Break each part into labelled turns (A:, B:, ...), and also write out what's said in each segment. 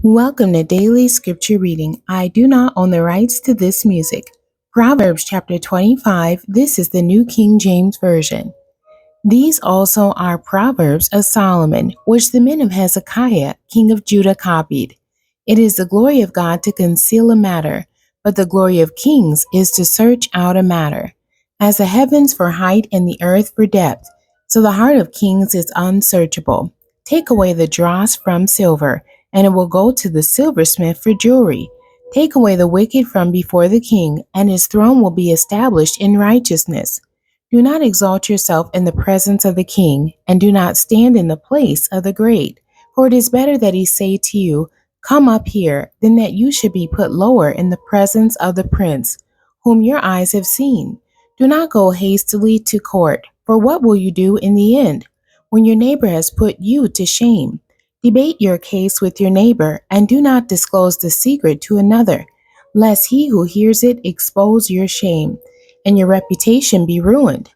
A: Welcome to Daily Scripture Reading. I do not own the rights to this music. Proverbs chapter 25. This is the New King James Version. These also are Proverbs of Solomon, which the men of Hezekiah, king of Judah, copied. It is the glory of God to conceal a matter, but the glory of kings is to search out a matter. As the heavens for height and the earth for depth, so the heart of kings is unsearchable. Take away the dross from silver, and it will go to the silversmith for jewelry. Take away the wicked from before the king, and his throne will be established in righteousness. Do not exalt yourself in the presence of the king, and do not stand in the place of the great. For it is better that he say to you, "Come up here," than that you should be put lower in the presence of the prince, whom your eyes have seen. Do not go hastily to court, for what will you do in the end, when your neighbor has put you to shame? Debate your case with your neighbor, and do not disclose the secret to another, lest he who hears it expose your shame, and your reputation be ruined.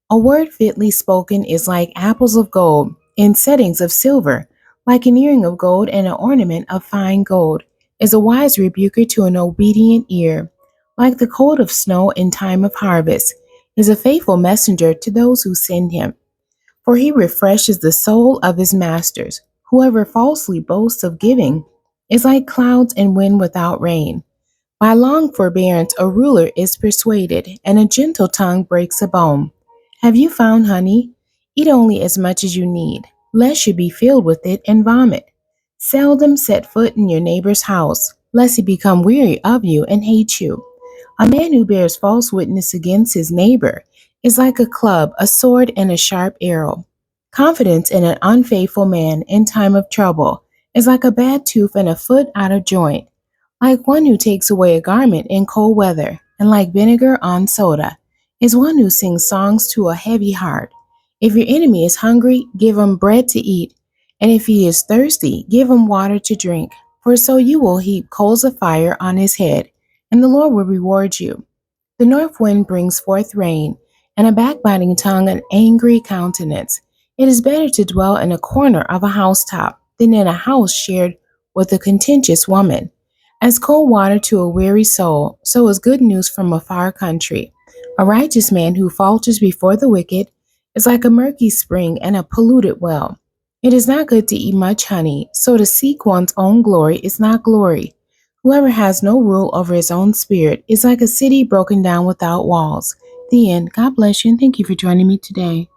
A: A word fitly spoken is like apples of gold in settings of silver, like an earring of gold and an ornament of fine gold, is a wise rebuker to an obedient ear. Like the cold of snow in time of harvest, is a faithful messenger to those who send him. For he refreshes the soul of his masters. Whoever falsely boasts of giving is like clouds and wind without rain. By long forbearance a ruler is persuaded, and a gentle tongue breaks a bone. Have you found honey? Eat only as much as you need, lest you be filled with it and vomit. Seldom set foot in your neighbor's house, lest he become weary of you and hate you. A man who bears false witness against his neighbor is like a club, a sword, and a sharp arrow. Confidence in an unfaithful man in time of trouble is like a bad tooth and a foot out of joint, like one who takes away a garment in cold weather, and like vinegar on soda, is one who sings songs to a heavy heart. If your enemy is hungry, give him bread to eat, and if he is thirsty, give him water to drink, for so you will heap coals of fire on his head, and the Lord will reward you. The north wind brings forth rain, and a backbiting tongue an angry countenance. It is better to dwell in a corner of a housetop than in a house shared with a contentious woman. As cold water to a weary soul, so is good news from a far country. A righteous man who falters before the wicked is like a murky spring and a polluted well. It is not good to eat much honey, so to seek one's own glory is not glory. Whoever has no rule over his own spirit is like a city broken down without walls. The end. God bless you, and thank you for joining me today.